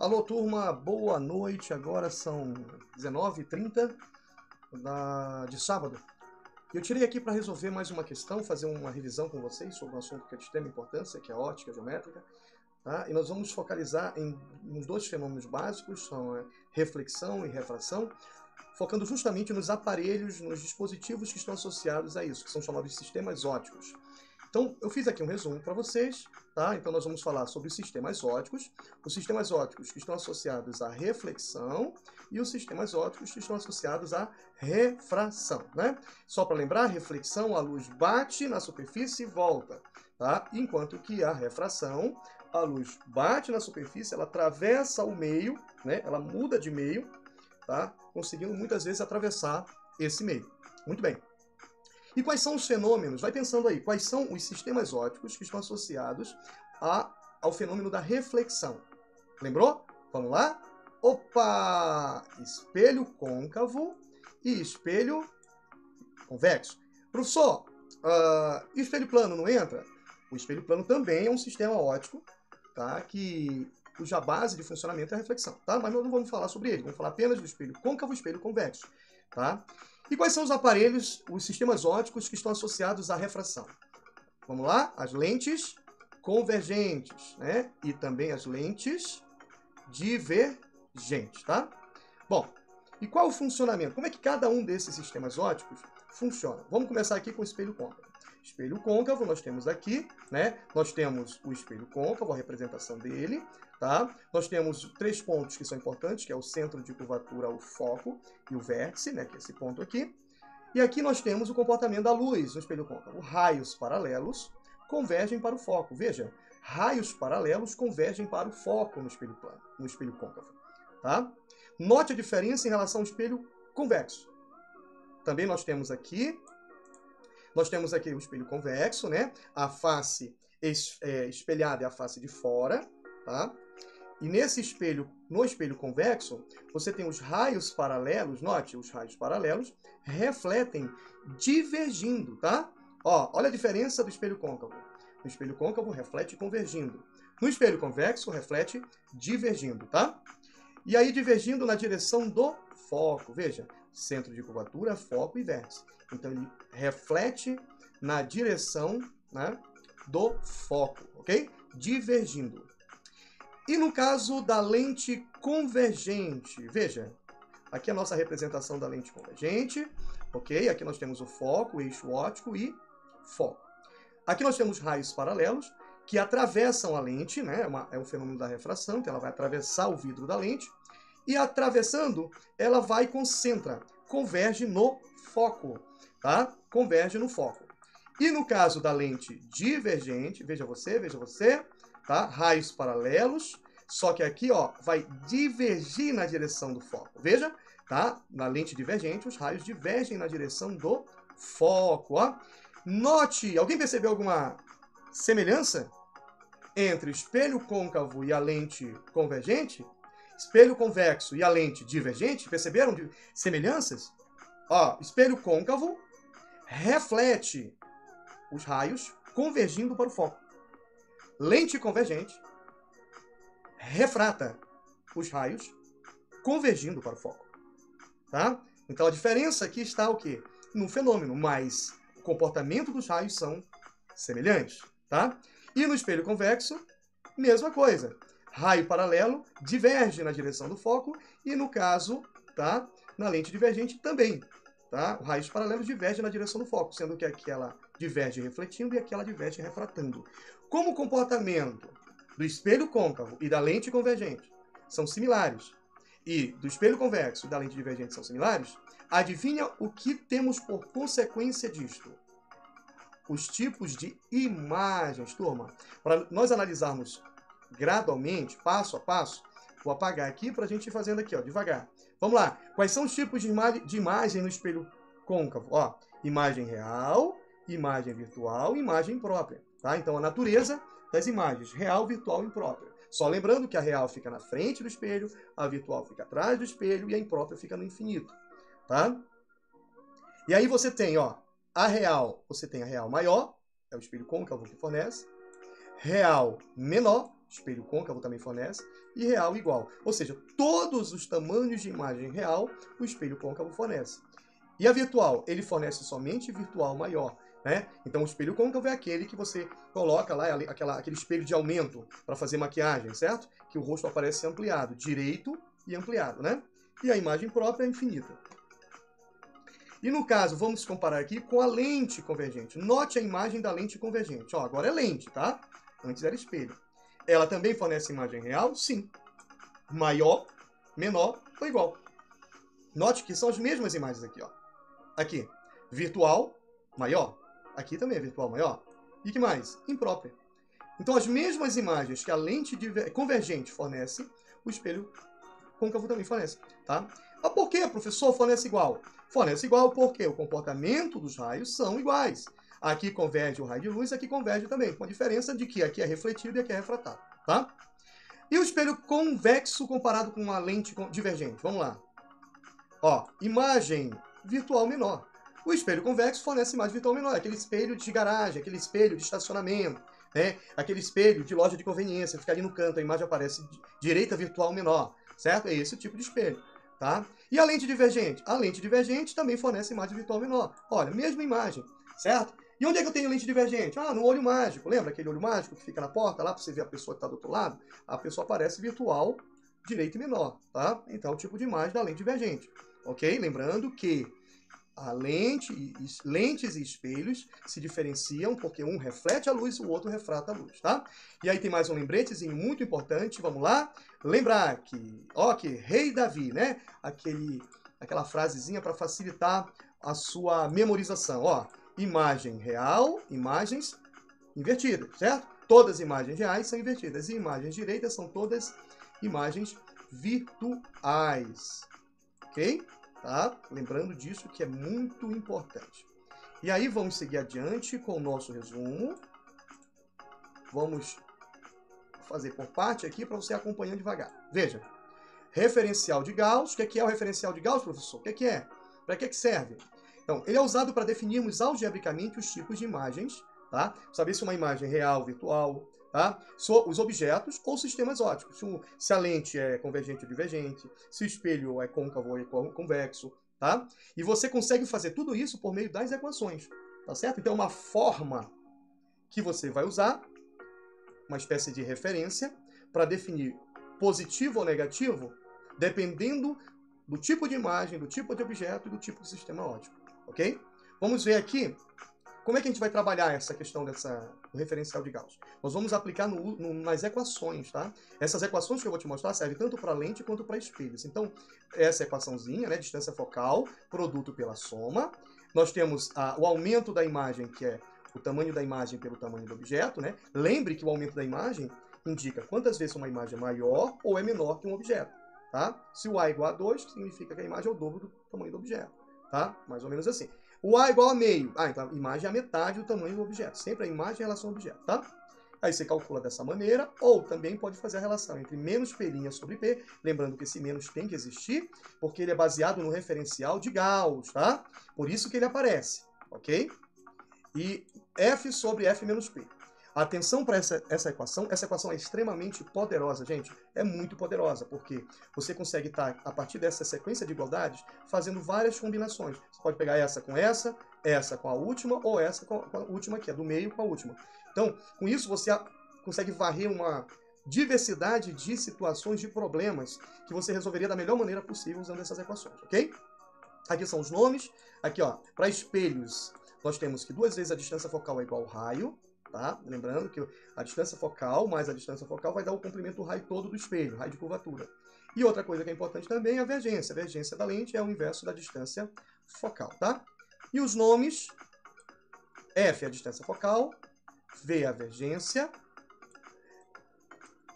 Alô, turma, boa noite. Agora são 19h30 de sábado. Eu tirei aqui para resolver mais uma questão, fazer uma revisão com vocês sobre um assunto que é de extrema importância, que é a ótica geométrica. Tá? E nós vamos focalizar nos dois fenômenos básicos, são a reflexão e refração, focando justamente nos aparelhos, nos dispositivos que estão associados a isso, que são chamados de sistemas ópticos. Então, eu fiz aqui um resumo para vocês, tá? Então, nós vamos falar sobre os sistemas ópticos que estão associados à reflexão e os sistemas ópticos que estão associados à refração, né? Só para lembrar, reflexão, a luz bate na superfície e volta, tá? Enquanto que a refração, a luz bate na superfície, ela atravessa o meio, né? Ela muda de meio, tá? Conseguindo muitas vezes atravessar esse meio. Muito bem. E quais são os fenômenos? Vai pensando aí, quais são os sistemas ópticos que estão associados ao fenômeno da reflexão? Lembrou? Vamos lá? Opa! Espelho côncavo e espelho convexo. Professor, espelho plano não entra? O espelho plano também é um sistema óptico, tá? Cuja base de funcionamento é a reflexão, tá? Mas nós não vamos falar sobre ele, vamos falar apenas do espelho côncavo e espelho convexo, tá? E quais são os aparelhos, os sistemas ópticos que estão associados à refração? Vamos lá? As lentes convergentes, né? E também as lentes divergentes, tá? Bom, e qual o funcionamento? Como é que cada um desses sistemas ópticos funciona? Vamos começar aqui com o espelho côncavo. Espelho côncavo, nós temos aqui, né? Nós temos o espelho côncavo, a representação dele, tá? Nós temos 3 pontos que são importantes, que é o centro de curvatura, o foco e o vértice, né? Que é esse ponto aqui. E aqui nós temos o comportamento da luz no espelho côncavo. Raios paralelos convergem para o foco. Veja, raios paralelos convergem para o foco no espelho plano, no espelho côncavo, tá? Note a diferença em relação ao espelho convexo. Também nós temos aqui o espelho convexo, né? A face espelhada é a face de fora, tá? E no espelho convexo, você tem os raios paralelos, note, os raios paralelos refletem divergindo, tá? Ó, olha a diferença do espelho côncavo. No espelho côncavo, reflete convergindo. No espelho convexo, reflete divergindo, tá? E aí, divergindo na direção do foco. Veja, centro de curvatura, foco e vértice. Então, ele reflete na direção, né, do foco, ok? Divergindo. E no caso da lente convergente, veja, aqui é a nossa representação da lente convergente, ok? Aqui nós temos o foco, o eixo óptico e foco. Aqui nós temos raios paralelos que atravessam a lente, né? É o fenômeno da refração, então ela vai atravessar o vidro da lente, e atravessando, ela vai e converge no foco, tá? Converge no foco. E no caso da lente divergente, veja você, tá? Raios paralelos, só que aqui, ó, vai divergir na direção do foco. Veja, tá? Na lente divergente, os raios divergem na direção do foco, ó. Note, alguém percebeu alguma semelhança entre o espelho côncavo e a lente convergente? Espelho convexo e a lente divergente? Perceberam semelhanças? Ó, espelho côncavo reflete os raios convergindo para o foco. Lente convergente refrata os raios convergindo para o foco, tá? Então a diferença aqui está o quê? No fenômeno, mas o comportamento dos raios são semelhantes, tá? E no espelho convexo, mesma coisa. Raio paralelo diverge na direção do foco e no caso, tá? Na lente divergente também, tá? O raios paralelos diverge na direção do foco, sendo que aquela diverge refletindo e aquela diverge refratando. Como o comportamento do espelho côncavo e da lente convergente são similares, e do espelho convexo e da lente divergente são similares, adivinha o que temos por consequência disto? Os tipos de imagens, turma. Para nós analisarmos gradualmente, passo a passo, vou apagar aqui para a gente ir fazendo aqui, ó, devagar. Vamos lá. Quais são os tipos de imagem no espelho côncavo? Ó, imagem real, imagem virtual, imagem própria. Tá? Então, a natureza das imagens, real, virtual e imprópria. Só lembrando que a real fica na frente do espelho, a virtual fica atrás do espelho e a imprópria fica no infinito. Tá? E aí você tem, ó, você tem a real maior, é o espelho côncavo que fornece, real menor, espelho côncavo também fornece, e real igual. Ou seja, todos os tamanhos de imagem real, o espelho côncavo fornece. E a virtual? Ele fornece somente virtual maior, né? Então o espelho côncavo é aquele que você coloca lá, aquele espelho de aumento para fazer maquiagem, certo? Que o rosto aparece ampliado, direito e ampliado, né? E a imagem própria é infinita. E no caso, vamos comparar aqui com a lente convergente. Note a imagem da lente convergente. Ó, agora é lente, tá? Antes era espelho. Ela também fornece imagem real? Sim. Maior, menor ou igual. Note que são as mesmas imagens aqui, ó. Aqui, virtual, maior. Aqui também é virtual, maior. E que mais? Imprópria. Então, as mesmas imagens que a lente convergente fornece, o espelho côncavo também fornece, tá? Mas por que, professor, fornece igual? Fornece igual porque o comportamento dos raios são iguais. Aqui converge o raio de luz, aqui converge também, com a diferença de que aqui é refletido e aqui é refratado, tá? E o espelho convexo comparado com uma lente divergente? Vamos lá. Ó, imagem virtual menor. O espelho convexo fornece imagem virtual menor, aquele espelho de garagem, aquele espelho de estacionamento, né? Aquele espelho de loja de conveniência, fica ali no canto, a imagem aparece direita virtual menor, certo? É esse o tipo de espelho, tá? E a lente divergente? A lente divergente também fornece imagem virtual menor. Olha, mesma imagem, certo? E onde é que eu tenho lente divergente? Ah, no olho mágico. Lembra aquele olho mágico que fica na porta lá para você ver a pessoa que está do outro lado? A pessoa aparece virtual direito e menor, tá? Então, é o tipo de imagem da lente divergente, ok? Lembrando que a lentes e espelhos se diferenciam porque um reflete a luz e o outro refrata a luz, tá? E aí tem mais um lembretezinho muito importante, vamos lá? Lembrar que, ó, que Rei Davi, né? Aquela frasezinha para facilitar a sua memorização, ó. Imagem real, imagens invertidas, certo? Todas as imagens reais são invertidas e imagens direitas são todas imagens virtuais, ok? Tá? Lembrando disso que é muito importante. E aí vamos seguir adiante com o nosso resumo. Vamos fazer por parte aqui para você acompanhar devagar. Veja, referencial de Gauss. O que é o referencial de Gauss, professor? O que é? Para que serve? Então, ele é usado para definirmos algebricamente os tipos de imagens, tá? Saber se uma imagem é real, virtual, tá? Os objetos ou sistemas ópticos. Se a lente é convergente ou divergente, se o espelho é côncavo ou é convexo, tá? E você consegue fazer tudo isso por meio das equações, tá certo? Então, é uma forma que você vai usar, uma espécie de referência, para definir positivo ou negativo, dependendo do tipo de imagem, do tipo de objeto e do tipo de sistema óptico, ok? Vamos ver aqui como é que a gente vai trabalhar essa questão do referencial de Gauss. Nós vamos aplicar nas equações, tá? Essas equações que eu vou te mostrar servem tanto para lente quanto para espelhos. Então, essa equaçãozinha, né, distância focal, produto pela soma. Nós temos o aumento da imagem, que é o tamanho da imagem pelo tamanho do objeto, né? Lembre que o aumento da imagem indica quantas vezes uma imagem é maior ou é menor que um objeto, tá? Se o A é igual a 2, significa que a imagem é o dobro do tamanho do objeto, tá? Mais ou menos assim. O A é igual a meio. Então a imagem é a metade do tamanho do objeto. Sempre a imagem em relação ao objeto, tá? Aí você calcula dessa maneira, ou também pode fazer a relação entre menos P' sobre P, lembrando que esse menos tem que existir, porque ele é baseado no referencial de Gauss, tá? Por isso que ele aparece, ok? E F sobre F menos P. Atenção para essa equação é extremamente poderosa, gente. É muito poderosa, porque você consegue estar, a partir dessa sequência de igualdades, fazendo várias combinações. Você pode pegar essa com a última, ou essa com a última, que é do meio com a última. Então, com isso, você consegue varrer uma diversidade de situações, de problemas, que você resolveria da melhor maneira possível usando essas equações, ok? Aqui são os nomes. Aqui, ó, para espelhos, nós temos que 2 vezes a distância focal é igual ao raio. Tá? Lembrando que a distância focal mais a distância focal vai dar o comprimento do raio todo do espelho, raio de curvatura. E outra coisa que é importante também é a vergência. A vergência da lente é o inverso da distância focal, tá? E os nomes, F é a distância focal, V é a vergência,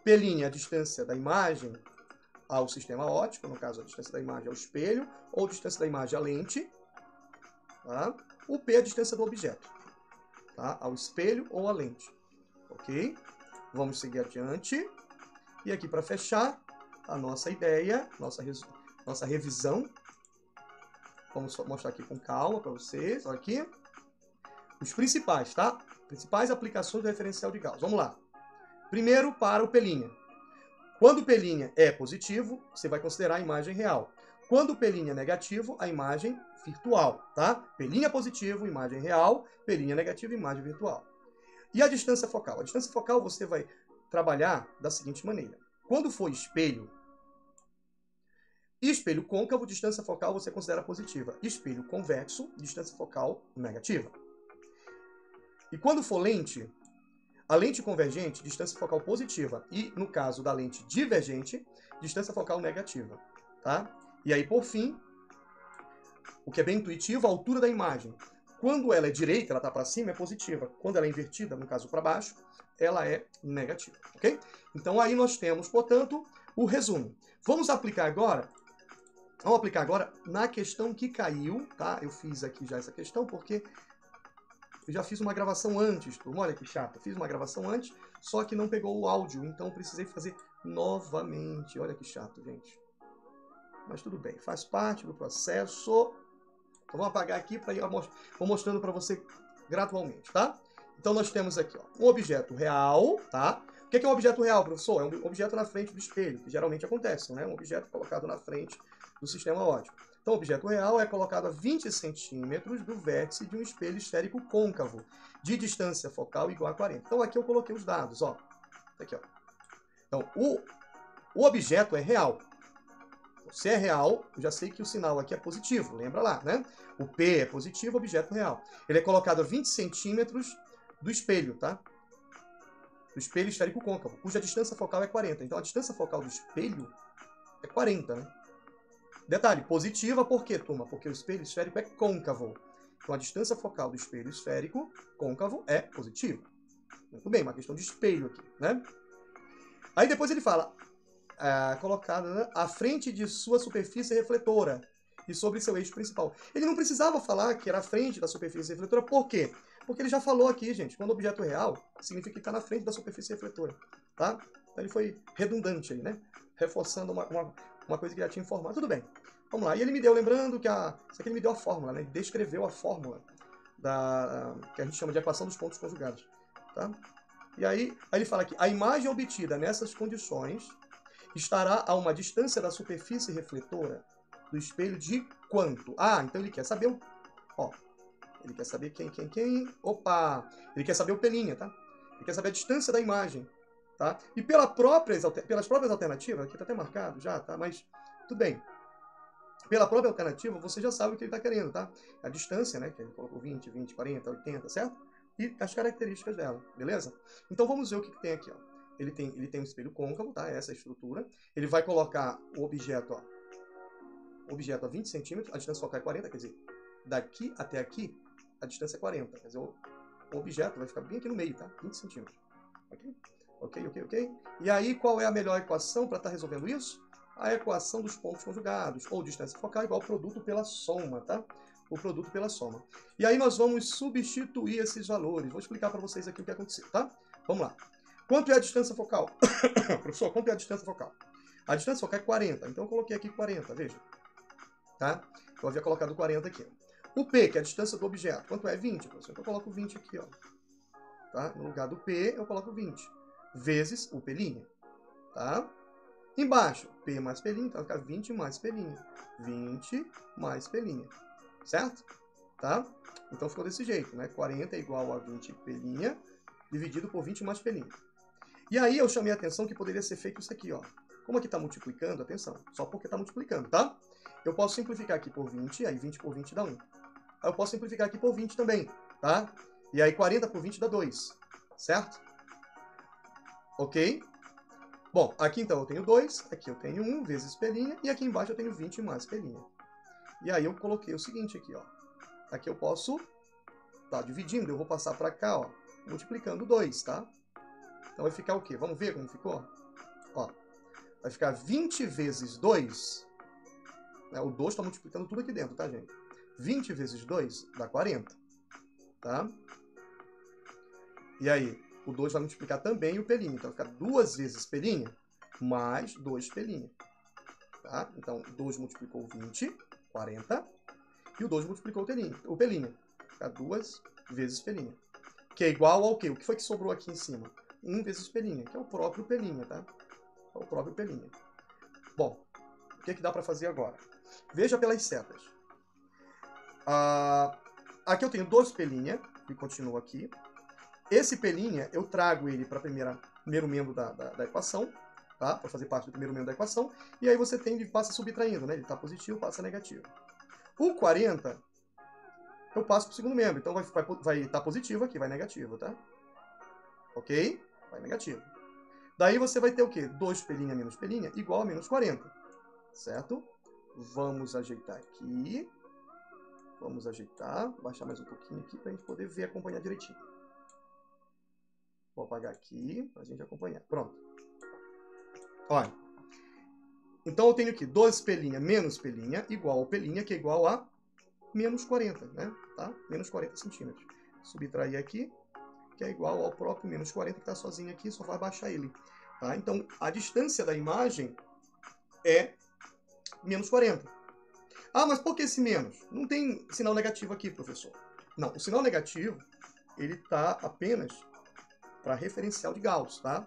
P' é a distância da imagem ao sistema óptico, no caso a distância da imagem ao espelho, ou a distância da imagem à lente, tá? O P é a distância do objeto. Tá? Ao espelho ou à lente, ok? Vamos seguir adiante. E aqui para fechar a nossa ideia, nossa revisão. Vamos mostrar aqui com calma para vocês. Olha aqui. Os principais, tá? Principais aplicações do referencial de Gauss. Vamos lá. Primeiro, para o pelinha. Quando o pelinha é positivo, você vai considerar a imagem real. Quando o pelinha é negativo, a imagem virtual, tá? Pelinha positivo, imagem real. Pelinha negativo, imagem virtual. E a distância focal? A distância focal você vai trabalhar da seguinte maneira. Quando for espelho côncavo, distância focal você considera positiva. Espelho convexo, distância focal negativa. E quando for lente, a lente convergente, distância focal positiva. E, no caso da lente divergente, distância focal negativa. Tá? E aí, por fim, o que é bem intuitivo, a altura da imagem. Quando ela é direita, ela está para cima, é positiva. Quando ela é invertida, no caso para baixo, ela é negativa. Ok? Então, aí nós temos, portanto, o resumo. Vamos aplicar agora na questão que caiu. Tá? Eu fiz aqui já essa questão porque eu já fiz uma gravação antes, turma. Olha que chato. Eu fiz uma gravação antes, só que não pegou o áudio. Então, precisei fazer novamente. Olha que chato, gente. Mas tudo bem. Faz parte do processo. Então, vamos apagar aqui para ir vou mostrando para você gradualmente, tá? Então, nós temos aqui ó, um objeto real, tá? O que é um objeto real, professor? É um objeto na frente do espelho, que geralmente acontece, né? Um objeto colocado na frente do sistema óptico. Então, o objeto real é colocado a 20 centímetros do vértice de um espelho esférico côncavo, de distância focal igual a 40. Então, aqui eu coloquei os dados, ó. Aqui, ó. Então, o objeto é real. Se é real, eu já sei que o sinal aqui é positivo, lembra lá, né? O P é positivo, objeto real. Ele é colocado a 20 centímetros do espelho, tá? Do espelho esférico côncavo, cuja distância focal é 40. Então, a distância focal do espelho é 40, né? Detalhe, positiva por quê, turma? Porque o espelho esférico é côncavo. Então, a distância focal do espelho esférico côncavo é positiva. Muito bem, uma questão de espelho aqui, né? Aí depois ele fala, colocado, né, à frente de sua superfície refletora e sobre seu eixo principal. Ele não precisava falar que era à frente da superfície refletora, por quê? Porque ele já falou aqui, gente, quando o objeto é real, significa que está na frente da superfície refletora, tá? Então ele foi redundante aí, né? Reforçando uma coisa que já tinha informado. Tudo bem, vamos lá. E ele me deu, lembrando que isso aqui ele me deu a fórmula, né? Ele descreveu a fórmula que a gente chama de equação dos pontos conjugados, tá? E aí ele fala que a imagem obtida nessas condições estará a uma distância da superfície refletora do espelho de quanto? Ah, então ele quer saber ó, ele quer saber quem? Opa! Ele quer saber o pelinha, tá? Ele quer saber a distância da imagem, tá? E pelas próprias alternativas, aqui tá até marcado já, tá? Mas tudo bem. Pela própria alternativa, você já sabe o que ele está querendo, tá? A distância, né? Que ele colocou 20, 20, 40, 80, certo? E as características dela, beleza? Então vamos ver o que tem aqui, ó. Ele tem um espelho côncavo, tá? Essa é a estrutura. Ele vai colocar o objeto, ó. O objeto a 20 centímetros, a distância focal é 40, quer dizer, daqui até aqui, a distância é 40. Quer dizer, o objeto vai ficar bem aqui no meio, tá? 20 centímetros. Ok? E aí, qual é a melhor equação para estar resolvendo isso? A equação dos pontos conjugados, ou distância focal igual produto pela soma, tá? O produto pela soma. E aí nós vamos substituir esses valores. Vou explicar para vocês aqui o que aconteceu, tá? Vamos lá. Quanto é a distância focal? Professor, quanto é a distância focal? A distância focal é 40, então eu coloquei aqui 40, veja. Tá? Eu havia colocado 40 aqui. O P, que é a distância do objeto, quanto é? 20, professor. Então eu coloco 20 aqui, ó. Tá? No lugar do P, eu coloco 20. Vezes o pelinha. Tá? Embaixo, P mais pelinha, então vai ficar 20 mais pelinha. 20 mais pelinha. Certo? Tá? Então ficou desse jeito, né? 40 é igual a 20 pelinha, dividido por 20 mais pelinha. E aí eu chamei a atenção que poderia ser feito isso aqui, ó. Como aqui está multiplicando, atenção, só porque está multiplicando, tá? Eu posso simplificar aqui por 20, aí 20 por 20 dá 1. Aí eu posso simplificar aqui por 20 também, tá? E aí 40 por 20 dá 2, certo? Ok? Bom, aqui então eu tenho 2, aqui eu tenho 1 vezes pelinha, e aqui embaixo eu tenho 20 mais pelinha. E aí eu coloquei o seguinte aqui, ó. Aqui eu posso tá dividindo, eu vou passar para cá, ó, multiplicando 2, tá? Então vai ficar o quê? Vamos ver como ficou? Ó, vai ficar 20 vezes 2. Né? O 2 está multiplicando tudo aqui dentro, tá, gente? 20 vezes 2 dá 40. Tá? E aí, o 2 vai multiplicar também o pelinha. Então vai ficar 2 vezes pelinha mais 2 pelinha. Tá? Então, 2 multiplicou 20, 40. E o 2 multiplicou o pelinha. Vai ficar 2 vezes pelinha. Que é igual ao quê? O que foi que sobrou aqui em cima? 1 vezes P', que é o próprio P', tá? É o próprio P'. Bom, o que dá para fazer agora? Veja pelas setas. Aqui eu tenho 2 P', que continua aqui. Esse P', eu trago ele para o primeiro membro da equação, tá? Para fazer parte do primeiro membro da equação. E aí você passa subtraindo, né? Ele está positivo, passa negativo. O 40, eu passo para o segundo membro. Então vai estar positivo aqui, vai negativo, tá? Ok? Vai negativo. Daí você vai ter o quê? 2 P' menos P' igual a menos 40. Certo? Vamos ajeitar aqui. Vamos ajeitar. Vou baixar mais um pouquinho aqui para a gente poder ver e acompanhar direitinho. Vou apagar aqui para a gente acompanhar. Pronto. Olha. Então eu tenho aqui 2 P' menos P' igual ao P', que é igual a menos 40, né? Tá? Menos 40 centímetros. Subtrair aqui, que é igual ao próprio menos 40, que está sozinho aqui, só vai baixar ele. Tá? Então, a distância da imagem é menos 40. Ah, mas por que esse menos? Não tem sinal negativo aqui, professor. Não, o sinal negativo, ele está apenas para referencial de Gauss, tá?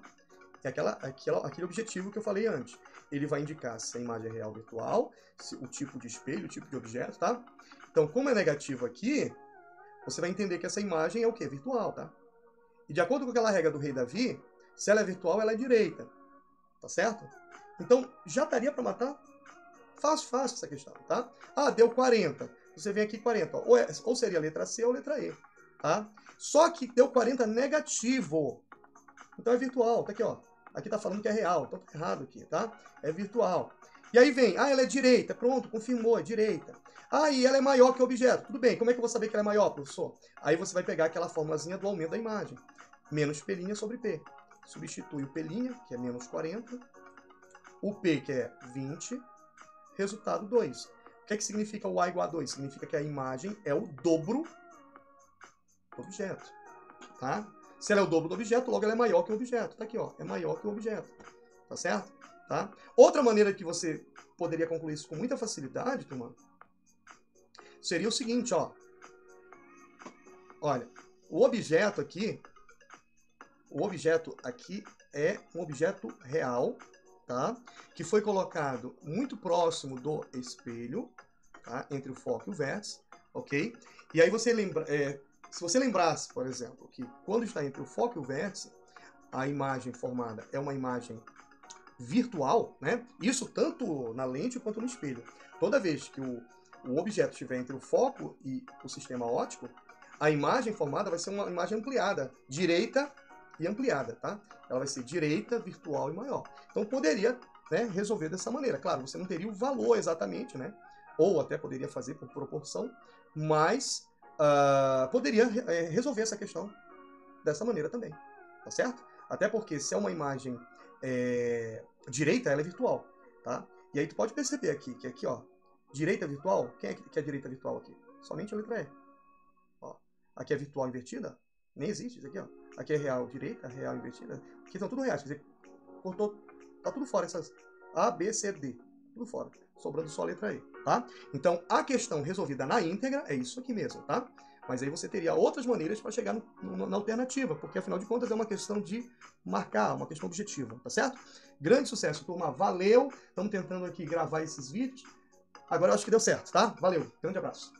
É aquele objetivo que eu falei antes. Ele vai indicar se a imagem é real ou virtual, o tipo de espelho, o tipo de objeto, tá? Então, como é negativo aqui, você vai entender que essa imagem é o quê? Virtual, tá? E de acordo com aquela regra do rei Davi, se ela é virtual, ela é direita. Tá certo? Então, já daria para matar fácil essa questão, tá? Ah, deu 40. Você vem aqui 40. Ó. Ou seria a letra C ou a letra E. Tá? Só que deu 40 negativo. Então é virtual. Tá aqui, ó. Aqui tá falando que é real. Então tá errado aqui, tá? É virtual. E aí vem, ela é direita. Pronto, confirmou, é direita. E ela é maior que o objeto. Tudo bem, como é que eu vou saber que ela é maior, professor? Aí você vai pegar aquela formulazinha do aumento da imagem. Menos P' sobre P. Substitui o P', que é menos 40. O P, que é 20. Resultado 2. O que significa o A igual a 2? Significa que a imagem é o dobro do objeto. Tá? Se ela é o dobro do objeto, logo ela é maior que o objeto. Tá aqui, ó. É maior que o objeto. Tá certo? Tá? Outra maneira que você poderia concluir isso com muita facilidade, turma, seria o seguinte, ó. Olha, o objeto aqui é um objeto real, tá? Que foi colocado muito próximo do espelho, tá? Entre o foco e o vértice, ok? E aí você se você lembrasse, por exemplo, que quando está entre o foco e o vértice, a imagem formada é uma imagem virtual, né? Isso tanto na lente quanto no espelho. Toda vez que o objeto estiver entre o foco e o sistema óptico, a imagem formada vai ser uma imagem ampliada, direita e ampliada, tá? Ela vai ser direita, virtual e maior. Então poderia, né, resolver dessa maneira. Claro, você não teria o valor exatamente, né? Ou até poderia fazer por proporção, mas poderia resolver essa questão dessa maneira também, tá certo? Até porque se é uma imagem direita, ela é virtual, tá? E aí tu pode perceber aqui, que aqui, ó, direita virtual, quem é que é direita virtual aqui? Somente a letra E. Ó, aqui é virtual invertida, nem existe isso aqui, ó. Aqui é real direita, real invertida. Aqui estão tudo reais, quer dizer, tá tudo fora essas A, B, C, D, tudo fora, sobrando só a letra E, tá? Então, a questão resolvida na íntegra é isso aqui mesmo, tá? Mas aí você teria outras maneiras para chegar na alternativa, porque afinal de contas é uma questão de marcar, uma questão objetiva, tá certo? Grande sucesso, turma, valeu! Estamos tentando aqui gravar esses vídeos. Agora eu acho que deu certo, tá? Valeu, grande abraço.